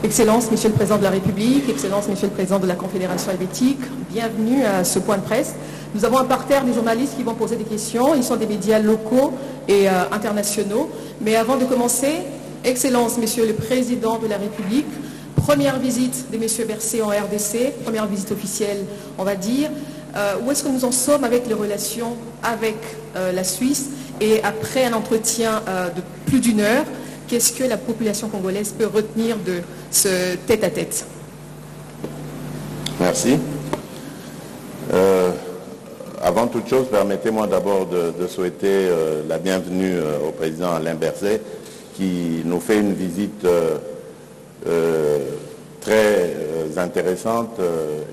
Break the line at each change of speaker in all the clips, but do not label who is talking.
Excellences, Monsieur le Président de la République, Excellences, Monsieur le Président de la Confédération helvétique, bienvenue à ce point de presse. Nous avons un parterre des journalistes qui vont poser des questions. Ils sont des médias locaux et internationaux. Mais avant de commencer, Excellences, Monsieur le Président de la République, première visite de Monsieur Berset en RDC, première visite officielle, on va dire. Où est-ce que nous en sommes avec les relations avec la Suisse? Et après un entretien de plus d'une heure, qu'est-ce que la population congolaise peut retenir de ce tête-à-tête?
Merci. Avant toute chose, permettez-moi d'abord de souhaiter la bienvenue au président Alain Berset, qui nous fait une visite très intéressante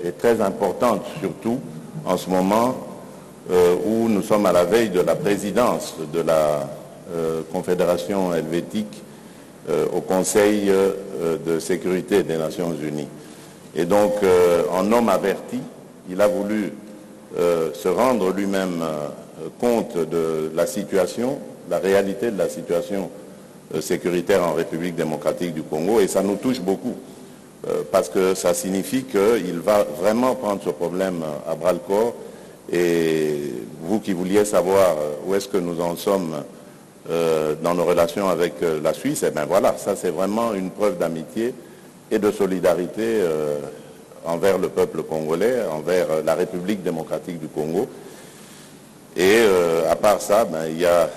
et très importante, surtout en ce moment où nous sommes à la veille de la présidence de la Confédération helvétique au Conseil de sécurité des Nations Unies. Et donc, en homme averti, il a voulu se rendre lui-même compte de la situation, la réalité de la situation sécuritaire en République démocratique du Congo, et ça nous touche beaucoup, parce que ça signifie qu'il va vraiment prendre ce problème à bras-le-corps. Et vous qui vouliez savoir où est-ce que nous en sommes dans nos relations avec la Suisse, eh bien voilà, ça c'est vraiment une preuve d'amitié et de solidarité envers le peuple congolais, envers la République démocratique du Congo. Et à part ça, ben, il y a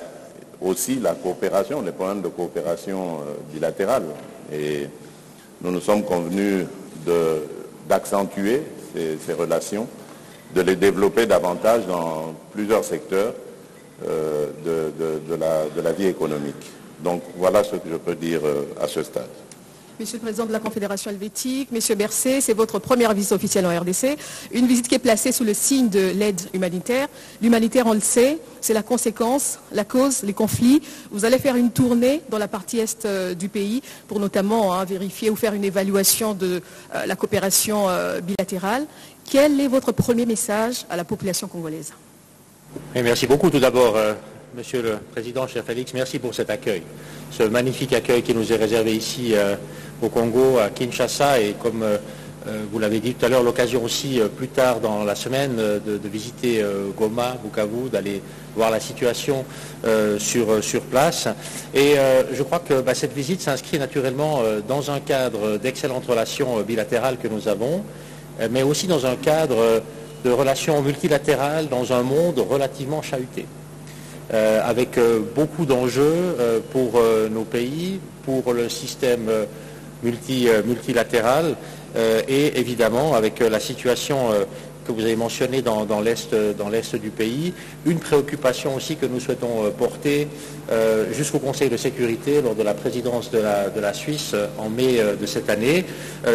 aussi la coopération, les problèmes de coopération bilatérale. Et nous nous sommes convenus d'accentuer ces relations, de les développer davantage dans plusieurs secteurs de la vie économique. Donc voilà ce que je peux dire à ce stade.
Monsieur le Président de la Confédération helvétique, Monsieur Berset, c'est votre première visite officielle en RDC, une visite qui est placée sous le signe de l'aide humanitaire. L'humanitaire, on le sait, c'est la conséquence, la cause, les conflits. Vous allez faire une tournée dans la partie est du pays pour notamment vérifier ou faire une évaluation de la coopération bilatérale. Quel est votre premier message à la population congolaise?
Et merci beaucoup tout d'abord, Monsieur le Président, cher Félix, merci pour cet accueil, ce magnifique accueil qui nous est réservé ici au Congo, à Kinshasa, et comme vous l'avez dit tout à l'heure, l'occasion aussi plus tard dans la semaine de visiter Goma, Bukavu, d'aller voir la situation sur place. Et je crois que cette visite s'inscrit naturellement dans un cadre d'excellentes relations bilatérales que nous avons, mais aussi dans un cadre de relations multilatérales dans un monde relativement chahuté, avec beaucoup d'enjeux pour nos pays, pour le système multilatéral et évidemment avec la situation que vous avez mentionnée dans l'est du pays, une préoccupation aussi que nous souhaitons porter jusqu'au Conseil de sécurité lors de la présidence de la Suisse en mai de cette année,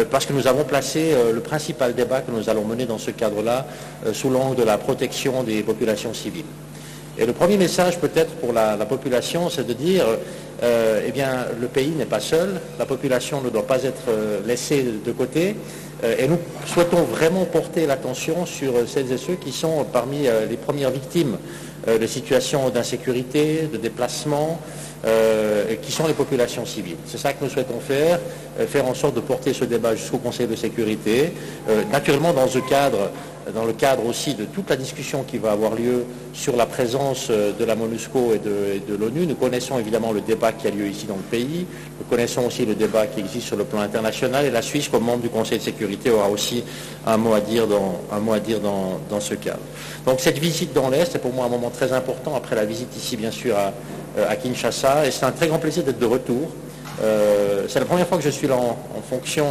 parce que nous avons placé le principal débat que nous allons mener dans ce cadre-là sous l'angle de la protection des populations civiles. Et le premier message peut-être pour la population, c'est de dire, eh bien, le pays n'est pas seul, la population ne doit pas être laissée de côté, et nous souhaitons vraiment porter l'attention sur celles et ceux qui sont parmi les premières victimes de situations d'insécurité, de déplacement, qui sont les populations civiles. C'est ça que nous souhaitons faire en sorte de porter ce débat jusqu'au Conseil de sécurité, naturellement dans le cadre aussi de toute la discussion qui va avoir lieu sur la présence de la MONUSCO et de l'ONU. Nous connaissons évidemment le débat qui a lieu ici dans le pays, nous connaissons aussi le débat qui existe sur le plan international, et la Suisse, comme membre du Conseil de sécurité, aura aussi un mot à dire dans ce cadre. Donc cette visite dans l'Est est pour moi un moment très important, après la visite ici bien sûr à Kinshasa, et c'est un très grand plaisir d'être de retour. C'est la première fois que je suis là en fonction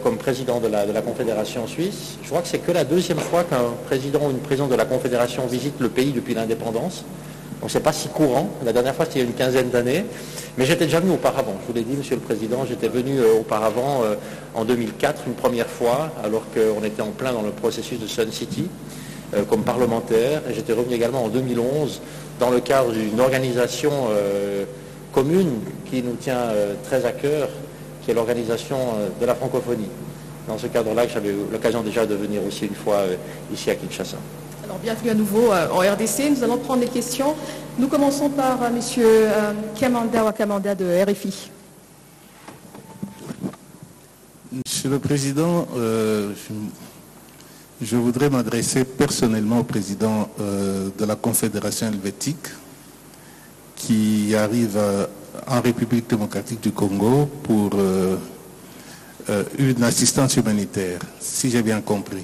comme président de la Confédération suisse. Je crois que c'est que la deuxième fois qu'un président ou une présidente de la Confédération visite le pays depuis l'indépendance. Donc c'est pas si courant. La dernière fois c'était il y a une quinzaine d'années. Mais j'étais déjà venu auparavant. Je vous l'ai dit, Monsieur le Président, j'étais venu auparavant en 2004 une première fois, alors qu'on était en plein dans le processus de Sun City comme parlementaire. Et j'étais revenu également en 2011 dans le cadre d'une organisation commune qui nous tient très à cœur, qui est l'organisation de la francophonie. Dans ce cadre-là, j'avais eu l'occasion déjà de venir aussi une fois ici à Kinshasa.
Alors, bienvenue à nouveau en RDC. Nous allons prendre les questions. Nous commençons par M. Kamanda Wakamanda de RFI.
Monsieur le Président, je voudrais m'adresser personnellement au Président de la Confédération helvétique qui arrive en République démocratique du Congo pour une assistance humanitaire, si j'ai bien compris.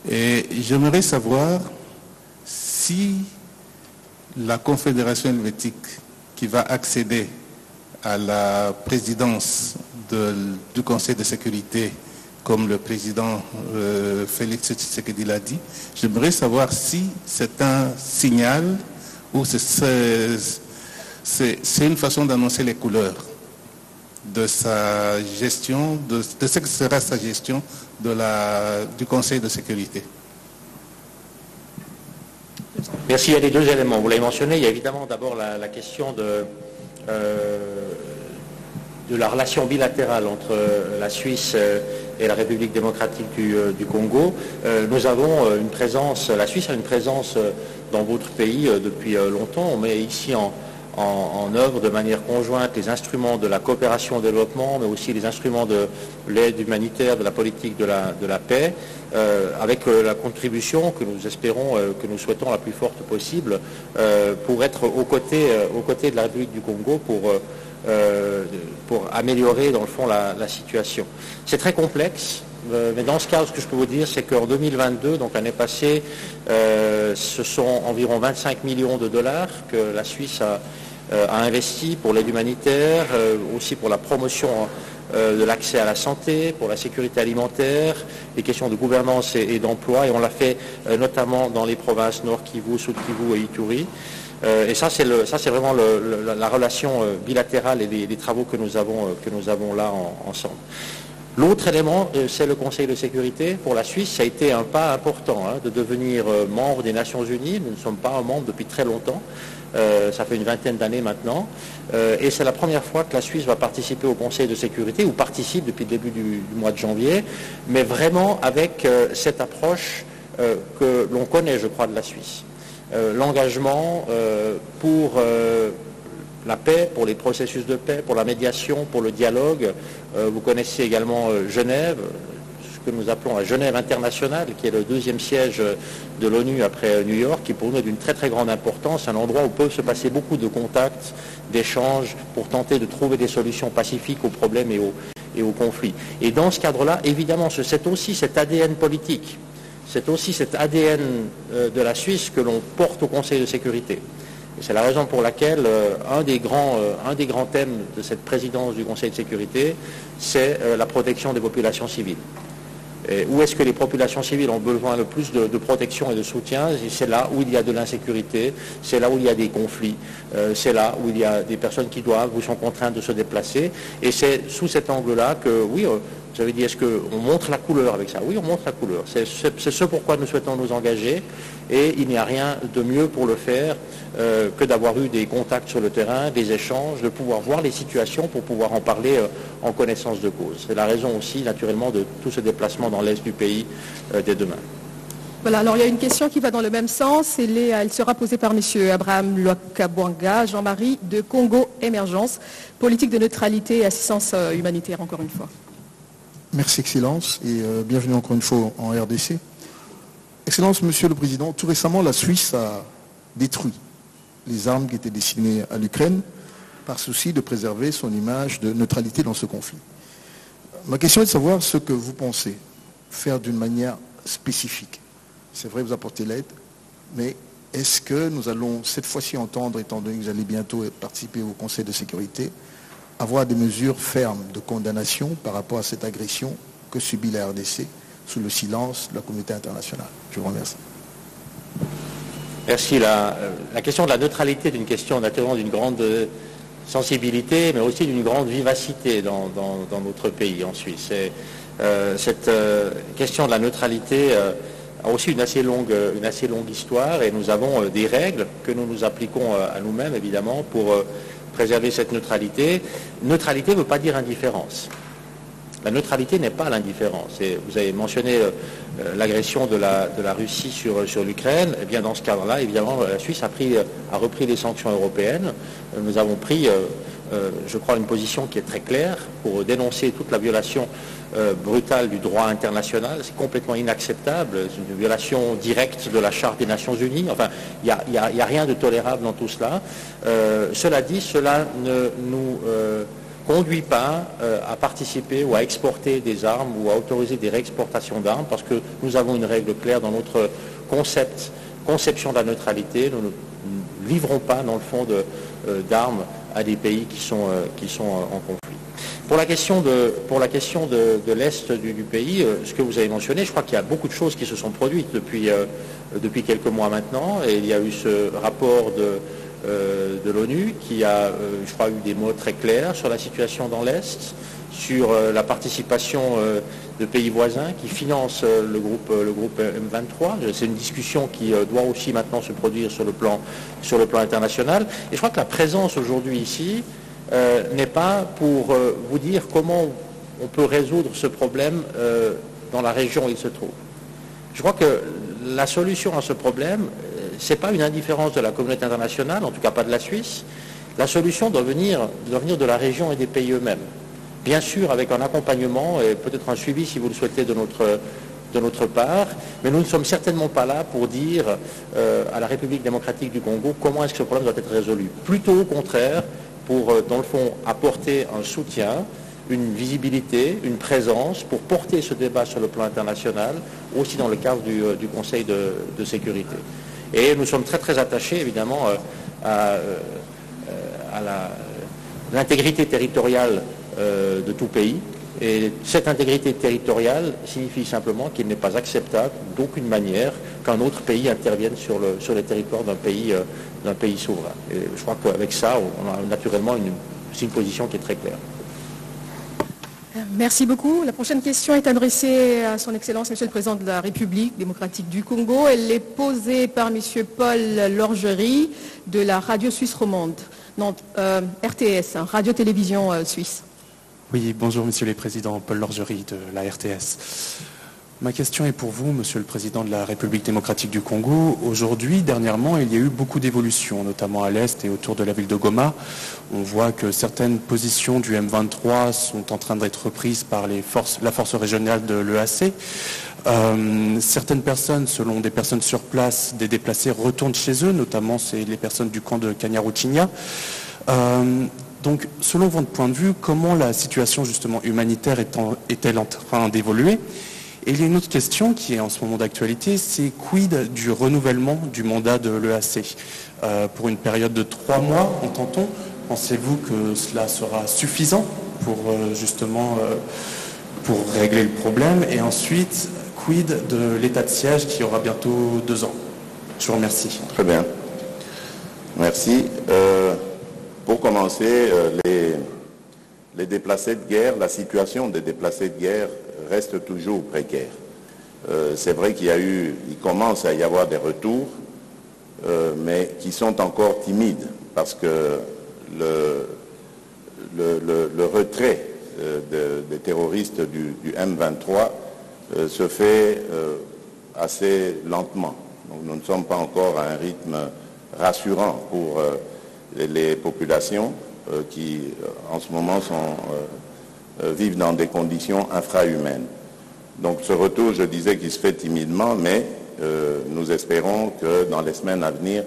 Et j'aimerais savoir si la Confédération helvétique qui va accéder à la présidence du Conseil de sécurité, comme le président Félix Tshisekedi l'a dit, j'aimerais savoir si c'est un signal ou c'est une façon d'annoncer les couleurs de sa gestion, de ce que sera sa gestion du Conseil de sécurité.
Merci. Il y a les deux éléments. Vous l'avez mentionné. Il y a évidemment d'abord la question de la relation bilatérale entre la Suisse et la République démocratique du Congo. Nous avons une présence, la Suisse a une présence dans votre pays depuis longtemps. On met ici en œuvre de manière conjointe les instruments de la coopération au développement, mais aussi les instruments de l'aide humanitaire, de la politique de la paix, avec la contribution que nous espérons, que nous souhaitons la plus forte possible, pour être aux côtés de la République du Congo pour améliorer dans le fond la situation. C'est très complexe. Mais dans ce cas, ce que je peux vous dire, c'est qu'en 2022, donc l'année passée, ce sont environ 25 millions de dollars que la Suisse a investi pour l'aide humanitaire, aussi pour la promotion de l'accès à la santé, pour la sécurité alimentaire, les questions de gouvernance et d'emploi, et on l'a fait notamment dans les provinces Nord Kivu, Sud Kivu et Ituri. Et ça, c'est vraiment la relation bilatérale et les travaux que nous avons là ensemble. L'autre élément, c'est le Conseil de sécurité. Pour la Suisse, ça a été un pas important de devenir membre des Nations Unies. Nous ne sommes pas un membre depuis très longtemps. Ça fait une vingtaine d'années maintenant. Et c'est la première fois que la Suisse va participer au Conseil de sécurité, ou participe depuis le début du mois de janvier, mais vraiment avec cette approche que l'on connaît, je crois, de la Suisse. L'engagement pour la paix, pour les processus de paix, pour la médiation, pour le dialogue. Vous connaissez également Genève, ce que nous appelons la Genève internationale, qui est le deuxième siège de l'ONU après New York, qui pour nous est d'une très très grande importance, un endroit où peut se passer beaucoup de contacts, d'échanges, pour tenter de trouver des solutions pacifiques aux problèmes et aux conflits. Et dans ce cadre-là, évidemment, c'est aussi cet ADN politique, c'est aussi cet ADN de la Suisse que l'on porte au Conseil de sécurité. C'est la raison pour laquelle un des grands thèmes de cette présidence du Conseil de sécurité, c'est la protection des populations civiles. Et où est-ce que les populations civiles ont besoin le plus de protection et de soutien? C'est là où il y a de l'insécurité, c'est là où il y a des conflits, c'est là où il y a des personnes qui doivent ou sont contraintes de se déplacer. Et c'est sous cet angle-là que, oui, vous avez dit, est-ce qu'on montre la couleur avec ça? Oui, on montre la couleur. C'est ce pourquoi nous souhaitons nous engager, et il n'y a rien de mieux pour le faire que d'avoir eu des contacts sur le terrain, des échanges, de pouvoir voir les situations pour pouvoir en parler en connaissance de cause. C'est la raison aussi, naturellement, de tout ce déplacement dans l'est du pays dès demain.
Voilà, alors il y a une question qui va dans le même sens. Elle sera posée par M. Abraham Lwakabwanga, Jean-Marie de Congo Émergence, politique de neutralité et assistance humanitaire, encore une fois.
Merci, Excellence, et bienvenue encore une fois en RDC. Excellence, Monsieur le Président, tout récemment, la Suisse a détruit les armes qui étaient destinées à l'Ukraine par souci de préserver son image de neutralité dans ce conflit. Ma question est de savoir ce que vous pensez faire d'une manière spécifique. C'est vrai, vous apportez l'aide, mais est-ce que nous allons cette fois-ci entendre, étant donné que vous allez bientôt participer au Conseil de sécurité, avoir des mesures fermes de condamnation par rapport à cette agression que subit la RDC sous le silence de la communauté internationale? Je vous remercie.
Merci. La question de la neutralité est une question naturellement d'une grande sensibilité, mais aussi d'une grande vivacité dans notre pays, en Suisse. Cette question de la neutralité a aussi une assez longue histoire, et nous avons des règles que nous nous appliquons à nous-mêmes, évidemment, pour préserver cette neutralité. Neutralité ne veut pas dire indifférence. La neutralité n'est pas l'indifférence. Vous avez mentionné l'agression de la Russie sur l'Ukraine. Eh bien, dans ce cadre-là, évidemment, la Suisse a repris les sanctions européennes. Nous avons pris je crois, une position qui est très claire pour dénoncer toute la violation brutale du droit international. C'est complètement inacceptable, c'est une violation directe de la Charte des Nations Unies. Enfin, il n'y a rien de tolérable dans tout cela. Cela dit, cela ne nous conduit pas à participer ou à exporter des armes ou à autoriser des réexportations d'armes, parce que nous avons une règle claire dans notre conception de la neutralité. Nous ne livrons pas, dans le fond, d'armes à des pays qui sont en conflit. Pour la question de l'Est du pays, ce que vous avez mentionné, je crois qu'il y a beaucoup de choses qui se sont produites depuis quelques mois maintenant, et il y a eu ce rapport de l'ONU qui a, je crois, eu des mots très clairs sur la situation dans l'Est, sur la participation de pays voisins qui financent le groupe M23. C'est une discussion qui doit aussi maintenant se produire sur le plan international. Et je crois que la présence aujourd'hui ici n'est pas pour vous dire comment on peut résoudre ce problème dans la région où il se trouve. Je crois que la solution à ce problème, ce n'est pas une indifférence de la communauté internationale, en tout cas pas de la Suisse. La solution doit venir de la région et des pays eux-mêmes. Bien sûr, avec un accompagnement et peut-être un suivi, si vous le souhaitez, de notre part, mais nous ne sommes certainement pas là pour dire à la République démocratique du Congo comment est-ce que ce problème doit être résolu. Plutôt au contraire, pour, dans le fond, apporter un soutien, une visibilité, une présence, pour porter ce débat sur le plan international, aussi dans le cadre du Conseil de sécurité. Et nous sommes très très attachés, évidemment, à l'intégrité territoriale de tout pays. Et cette intégrité territoriale signifie simplement qu'il n'est pas acceptable d'aucune manière qu'un autre pays intervienne sur les territoires d'un pays souverain. Et je crois qu'avec ça, on a naturellement une position qui est très claire.
Merci beaucoup. La prochaine question est adressée à son Excellence, Monsieur le Président de la République démocratique du Congo. Elle est posée par Monsieur Paul Lorgerie de la radio suisse romande, non, RTS, radio-télévision suisse.
Oui, bonjour Monsieur le Président, Paul Lorgerie de la RTS. Ma question est pour vous, Monsieur le Président de la République démocratique du Congo. Aujourd'hui, dernièrement, il y a eu beaucoup d'évolutions, notamment à l'Est et autour de la ville de Goma. On voit que certaines positions du M23 sont en train d'être reprises par la force régionale de l'EAC. Certaines personnes, selon des personnes sur place, des déplacés retournent chez eux, notamment c'est les personnes du camp de Kanyaruchinya. Donc, selon votre point de vue, comment la situation justement humanitaire est-elle en train d'évoluer ? Et il y a une autre question qui est en ce moment d'actualité, c'est quid du renouvellement du mandat de l'EAC pour une période de 3 mois, entend-on. Pensez-vous que cela sera suffisant pour justement pour régler le problème? Et ensuite, quid de l'état de siège qui aura bientôt 2 ans? Je vous remercie.
Très bien. Merci. Pour commencer, les déplacés de guerre, la situation des déplacés de guerre reste toujours précaire. C'est vrai qu'il commence à y avoir des retours, mais qui sont encore timides, parce que le retrait des terroristes du M23 se fait assez lentement. Donc nous ne sommes pas encore à un rythme rassurant pour les populations qui en ce moment vivent dans des conditions infrahumaines. Donc ce retour, je disais qu'il se fait timidement, mais nous espérons que dans les semaines à venir,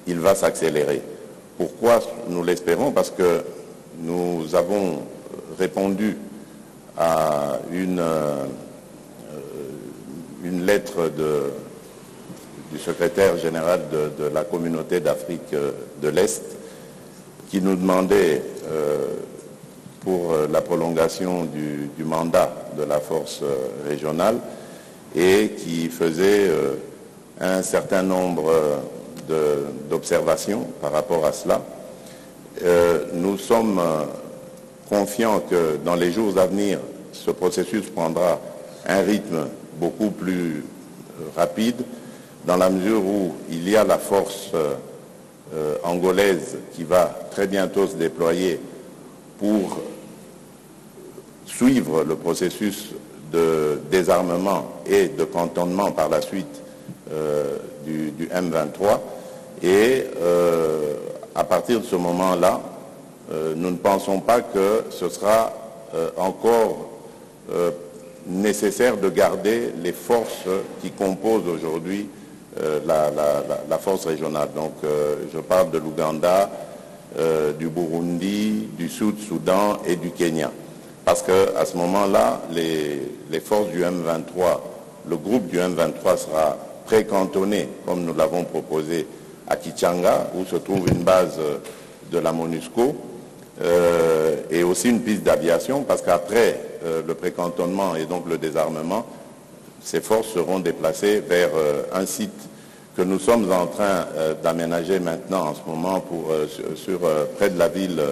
il va s'accélérer. Pourquoi nous l'espérons? Parce que nous avons répondu à une lettre du secrétaire général de la communauté d'Afrique de l'Est qui nous demandait pour la prolongation du mandat de la force régionale et qui faisait un certain nombre d'observations par rapport à cela. Nous sommes confiants que dans les jours à venir, ce processus prendra un rythme beaucoup plus rapide, dans la mesure où il y a la force angolaise qui va très bientôt se déployer pour suivre le processus de désarmement et de cantonnement par la suite du M23. Et à partir de ce moment-là, nous ne pensons pas que ce sera encore nécessaire de garder les forces qui composent aujourd'hui la force régionale. Donc je parle de l'Ouganda, du Burundi, du Sud-Soudan et du Kenya. Parce qu'à ce moment-là, les forces du M23, le groupe du M23 sera précantonné, comme nous l'avons proposé, à Kichanga, où se trouve une base de la MONUSCO, et aussi une piste d'aviation, parce qu'après le précantonnement et donc le désarmement, ces forces seront déplacées vers un site que nous sommes en train d'aménager maintenant en ce moment près de la ville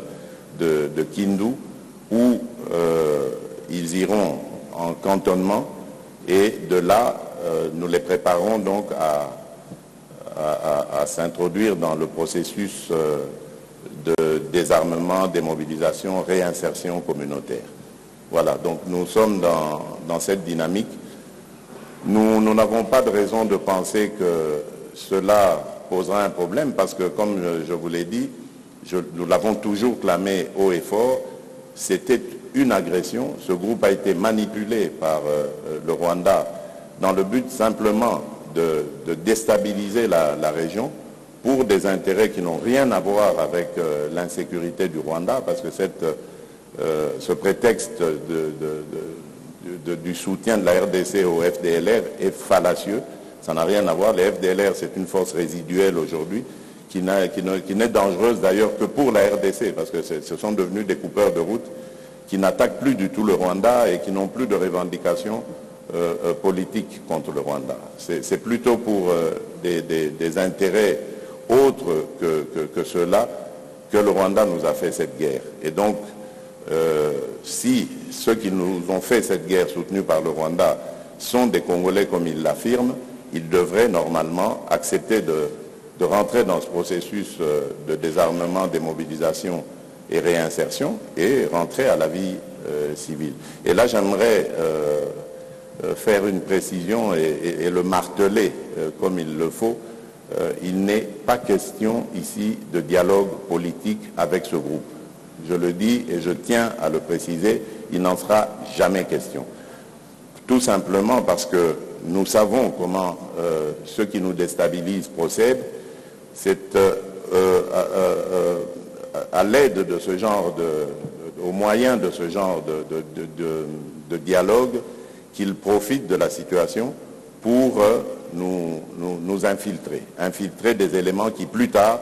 de Kindu, où ils iront en cantonnement, et de là, nous les préparons donc à s'introduire dans le processus de désarmement, démobilisation, réinsertion communautaire. Voilà, donc nous sommes dans cette dynamique. Nous n'avons pas de raison de penser que cela posera un problème, parce que, comme je vous l'ai dit, nous l'avons toujours clamé haut et fort, c'était une agression. Ce groupe a été manipulé par le Rwanda dans le but simplement de déstabiliser la région pour des intérêts qui n'ont rien à voir avec l'insécurité du Rwanda, parce que ce prétexte du soutien de la RDC au FDLR est fallacieux. Ça n'a rien à voir. Les FDLR, c'est une force résiduelle aujourd'hui qui n'est dangereuse d'ailleurs que pour la RDC, parce que ce sont devenus des coupeurs de route qui n'attaquent plus du tout le Rwanda et qui n'ont plus de revendications politiques contre le Rwanda. C'est plutôt pour des intérêts autres que ceux-là que le Rwanda nous a fait cette guerre. Et donc, si ceux qui nous ont fait cette guerre soutenue par le Rwanda sont des Congolais comme ils l'affirment, ils devraient normalement accepter de rentrer dans ce processus de désarmement, démobilisation et réinsertion, et rentrer à la vie civile. Et là, j'aimerais faire une précision et le marteler comme il le faut. Il n'est pas question ici de dialogue politique avec ce groupe. Je le dis et je tiens à le préciser, il n'en sera jamais question. Tout simplement parce que nous savons comment ceux qui nous déstabilisent procèdent. C'est à l'aide de ce genre au moyen de ce genre de dialogue qu'ils profitent de la situation pour nous infiltrer des éléments qui plus tard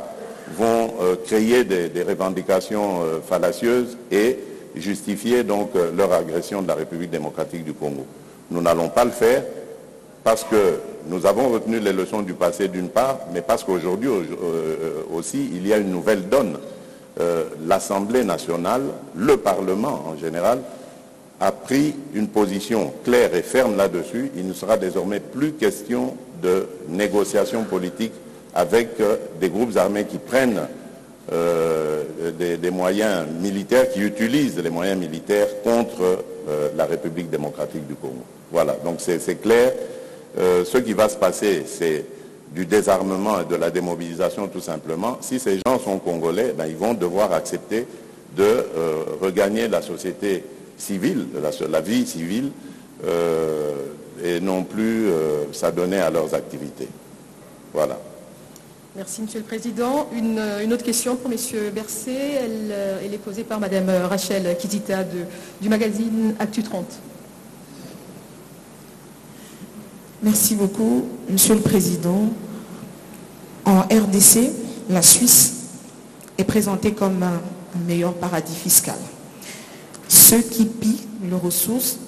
vont créer des revendications fallacieuses et justifier donc leur agression de la République démocratique du Congo. Nous n'allons pas le faire parce que nous avons retenu les leçons du passé d'une part, mais parce qu'aujourd'hui aussi il y a une nouvelle donne. L'Assemblée nationale, le Parlement en général, a pris une position claire et ferme là-dessus. Il ne sera désormais plus question de négociation politique avec des groupes armés qui prennent des moyens militaires, qui utilisent les moyens militaires contre la République démocratique du Congo. Voilà, donc c'est clair. Ce qui va se passer, c'est du désarmement et de la démobilisation tout simplement. Si ces gens sont congolais, ils vont devoir accepter de regagner la société civile, la vie civile, et non plus s'adonner à leurs activités. Voilà.
Merci, Monsieur le Président. Une autre question pour Monsieur Bercé. Elle est posée par Madame Rachel Kizita du magazine Actu 30.
Merci beaucoup, Monsieur le Président. En RDC, la Suisse est présentée comme un meilleur paradis fiscal. Ceux qui pillent leurs ressources,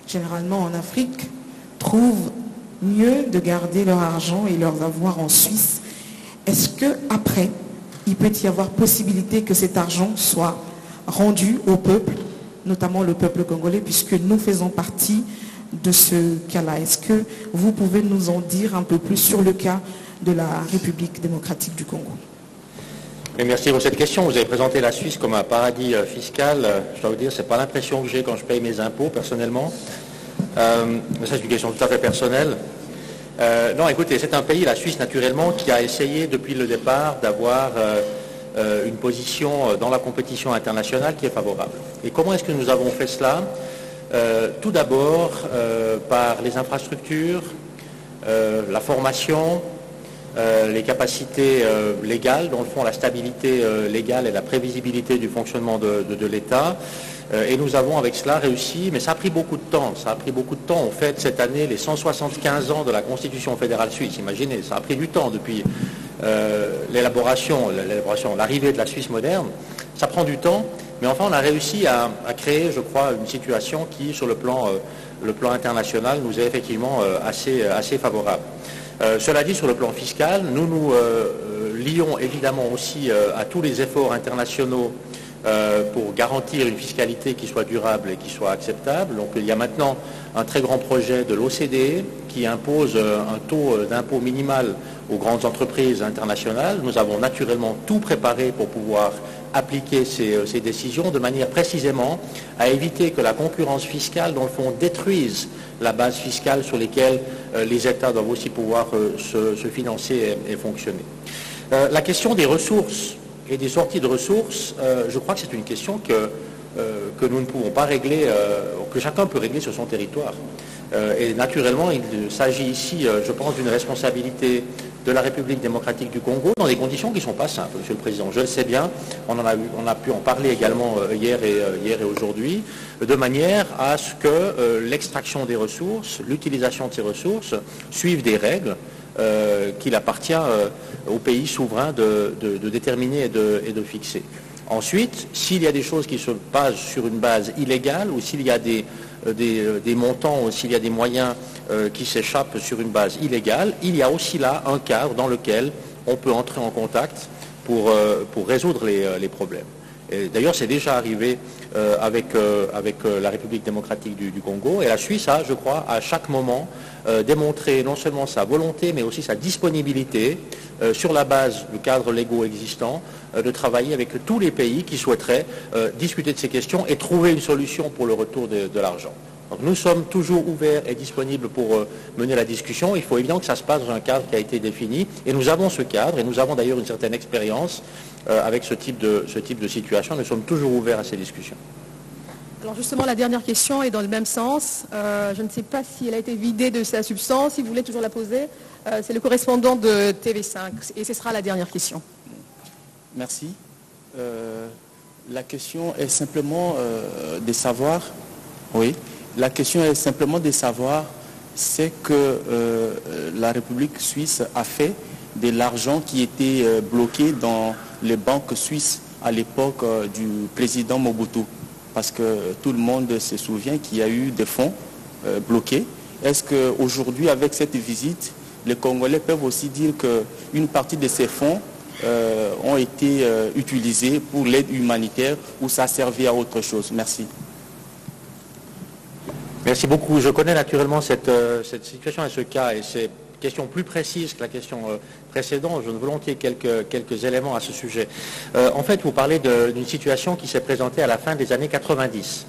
généralement en Afrique, trouvent mieux de garder leur argent et leurs avoirs en Suisse. Est-ce qu'après, il peut y avoir possibilité que cet argent soit rendu au peuple, notamment le peuple congolais, puisque nous faisons partie de ce cas-là? Est-ce que vous pouvez nous en dire un peu plus sur le cas de la République démocratique du Congo?
Et merci pour cette question. Vous avez présenté la Suisse comme un paradis fiscal. Je dois vous dire, ce n'est pas l'impression que j'ai quand je paye mes impôts, personnellement. Mais ça, c'est une question tout à fait personnelle. Non, écoutez, c'est un pays, la Suisse, naturellement, qui a essayé depuis le départ d'avoir une position dans la compétition internationale qui est favorable. Et comment est-ce que nous avons fait cela? Tout d'abord par les infrastructures, la formation, les capacités légales, dans le fond la stabilité légale et la prévisibilité du fonctionnement de l'État. Et nous avons avec cela réussi, mais ça a pris beaucoup de temps. Ça a pris beaucoup de temps. On fête cette année les 175 ans de la Constitution fédérale suisse. Imaginez, ça a pris du temps depuis l'arrivée de la Suisse moderne. Ça prend du temps, mais enfin on a réussi à créer, je crois, une situation qui, sur le plan international, nous est effectivement assez favorable. Cela dit, sur le plan fiscal, nous nous lions évidemment aussi à tous les efforts internationaux pour garantir une fiscalité qui soit durable et qui soit acceptable. Donc il y a maintenant un très grand projet de l'OCDE qui impose un taux d'impôt minimal aux grandes entreprises internationales. Nous avons naturellement tout préparé pour pouvoir appliquer ces décisions de manière précisément à éviter que la concurrence fiscale, dans le fond, détruise la base fiscale sur laquelle les États doivent aussi pouvoir se financer et fonctionner. La question des ressources et des sorties de ressources, je crois que c'est une question que nous ne pouvons pas régler, que chacun peut régler sur son territoire. Et naturellement, il s'agit ici, je pense, d'une responsabilité de la République démocratique du Congo dans des conditions qui ne sont pas simples, Monsieur le Président. Je le sais bien, on a pu en parler également hier et aujourd'hui, de manière à ce que l'extraction des ressources, l'utilisation de ces ressources suivent des règles qu'il appartient aux pays souverains de déterminer et de fixer. Ensuite, s'il y a des choses qui se basent sur une base illégale ou s'il y a des montants ou s'il y a des moyens qui s'échappent sur une base illégale, il y a aussi là un cadre dans lequel on peut entrer en contact pour résoudre les problèmes. D'ailleurs, c'est déjà arrivé avec la République démocratique du Congo, et la Suisse a, je crois, à chaque moment démontré non seulement sa volonté, mais aussi sa disponibilité sur la base du cadre légaux existant, de travailler avec tous les pays qui souhaiteraient discuter de ces questions et trouver une solution pour le retour de l'argent. Donc nous sommes toujours ouverts et disponibles pour mener la discussion. Il faut évidemment que ça se passe dans un cadre qui a été défini, et nous avons ce cadre, et nous avons d'ailleurs une certaine expérience avec ce type de situation. Nous sommes toujours ouverts à ces discussions.
Alors justement, la dernière question est dans le même sens. Je ne sais pas si elle a été vidée de sa substance, si vous voulez toujours la poser. C'est le correspondant de TV5, et ce sera la dernière question.
Merci. La question est simplement de savoir, oui, la question est simplement de savoir ce que la République suisse a fait de l'argent qui était bloqué dans les banques suisses à l'époque du président Mobutu. Parce que tout le monde se souvient qu'il y a eu des fonds bloqués. Est-ce qu'aujourd'hui, avec cette visite, les Congolais peuvent aussi dire qu'une partie de ces fonds ont été utilisés pour l'aide humanitaire ou ça servait à autre chose? Merci.
Merci beaucoup. Je connais naturellement cette situation et ce cas, et c'est une question plus précise que la question précédente. Je donne volontiers quelques éléments à ce sujet. En fait, vous parlez d'une situation qui s'est présentée à la fin des années 90.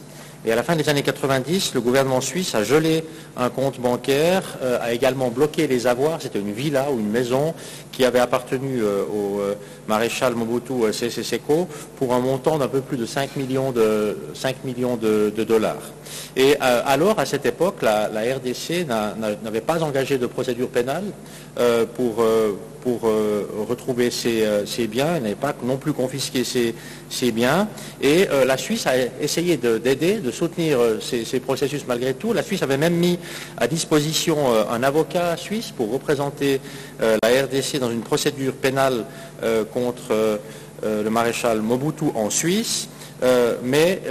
Et à la fin des années 90, le gouvernement suisse a gelé un compte bancaire, a également bloqué les avoirs. C'était une villa ou une maison qui avait appartenu au maréchal Mobutu Sese Seko pour un montant d'un peu plus de 5 millions de dollars. Et alors, à cette époque, la RDC n'avait pas engagé de procédure pénale pour retrouver ses biens. Elle n'avait pas non plus confisqué ses biens. Et la Suisse a essayé d'aider, de soutenir ces processus malgré tout. La Suisse avait même mis à disposition un avocat suisse pour représenter la RDC dans une procédure pénale contre le maréchal Mobutu en Suisse. Mais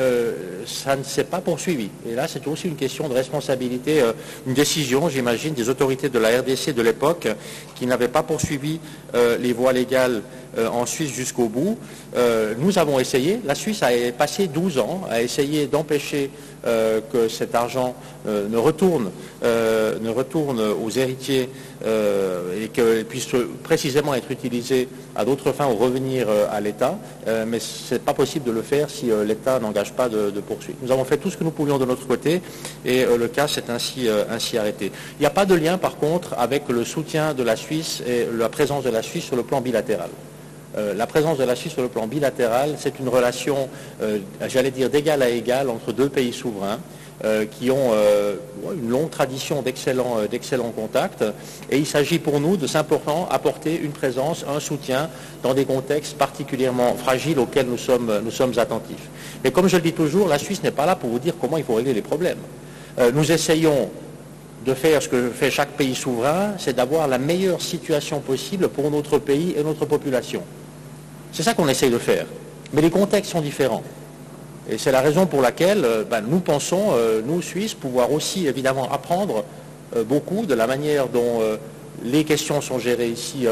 ça ne s'est pas poursuivi. Et là, c'est aussi une question de responsabilité, une décision, j'imagine, des autorités de la RDC de l'époque qui n'avaient pas poursuivi les voies légales en Suisse jusqu'au bout. Nous avons essayé, la Suisse a passé 12 ans à essayer d'empêcher que cet argent ne retourne aux héritiers et qu'il puisse précisément être utilisé à d'autres fins ou revenir à l'État, mais ce n'est pas possible de le faire si l'État n'engage pas de poursuite. Nous avons fait tout ce que nous pouvions de notre côté et le cas s'est ainsi arrêté. Il n'y a pas de lien par contre avec le soutien de la Suisse et la présence de la Suisse sur le plan bilatéral. La présence de la Suisse sur le plan bilatéral, c'est une relation, j'allais dire, d'égal à égal entre deux pays souverains qui ont une longue tradition d'excellents contacts. Et il s'agit pour nous de simplement apporter une présence, un soutien dans des contextes particulièrement fragiles auxquels nous sommes attentifs. Et comme je le dis toujours, la Suisse n'est pas là pour vous dire comment il faut régler les problèmes. Nous essayons de faire ce que fait chaque pays souverain, c'est d'avoir la meilleure situation possible pour notre pays et notre population. C'est ça qu'on essaye de faire. Mais les contextes sont différents. Et c'est la raison pour laquelle nous pensons, nous Suisses, pouvoir aussi évidemment apprendre beaucoup de la manière dont les questions sont gérées ici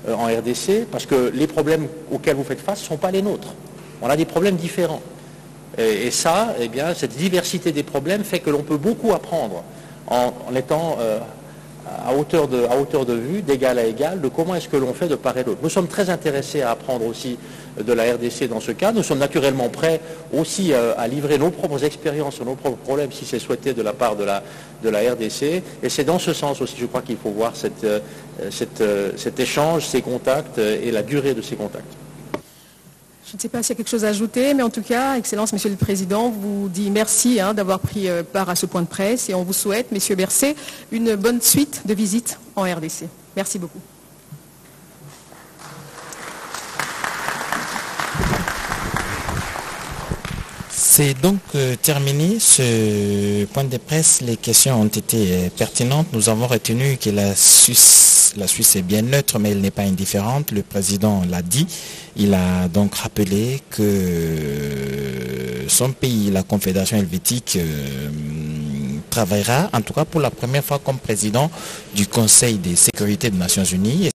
en RDC, parce que les problèmes auxquels vous faites face ne sont pas les nôtres. On a des problèmes différents. Et ça, eh bien, cette diversité des problèmes fait que l'on peut beaucoup apprendre en étant à hauteur de vue, d'égal à égal, de comment est-ce que l'on fait de part et d'autre. Nous sommes très intéressés à apprendre aussi de la RDC dans ce cas. Nous sommes naturellement prêts aussi à livrer nos propres expériences sur nos propres problèmes si c'est souhaité de la part de la RDC. Et c'est dans ce sens aussi, je crois qu'il faut voir cet échange, ces contacts et la durée de ces contacts.
Je ne sais pas s'il y a quelque chose à ajouter, mais en tout cas, Excellence, Monsieur le Président, vous dit merci d'avoir pris part à ce point de presse et on vous souhaite, Messieurs Berset, une bonne suite de visites en RDC. Merci beaucoup.
C'est donc terminé ce point de presse. Les questions ont été pertinentes. Nous avons retenu que la Suisse est bien neutre, mais elle n'est pas indifférente. Le président l'a dit. Il a donc rappelé que son pays, la Confédération helvétique, travaillera, en tout cas pour la première fois, comme président du Conseil de sécurité des Nations Unies.